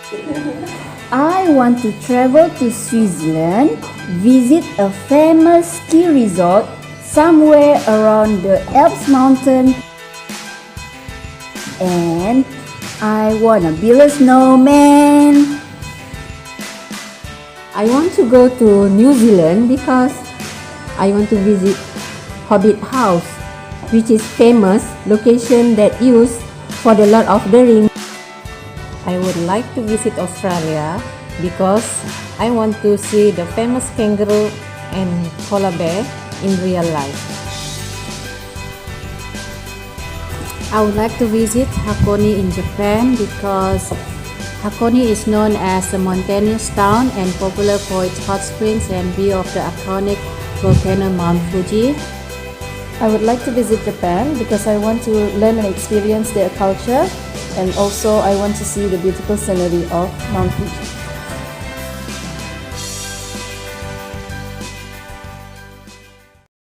I want to travel to Switzerland, visit a famous ski resort somewhere around the Alps mountain, and I want to build a snowman. I want to go to New Zealand because I want to visit Hobbit House, which is famous location that used for the Lord of the Rings. I would like to visit Australia because I want to see the famous kangaroo and koala bear in real life. I would like to visit Hakone in Japan because Hakone is known as a mountainous town and popular for its hot springs and view of the iconic volcano Mount Fuji. I would like to visit Japan because I want to learn and experience their culture, and also I want to see the beautiful scenery of Mount Fuji.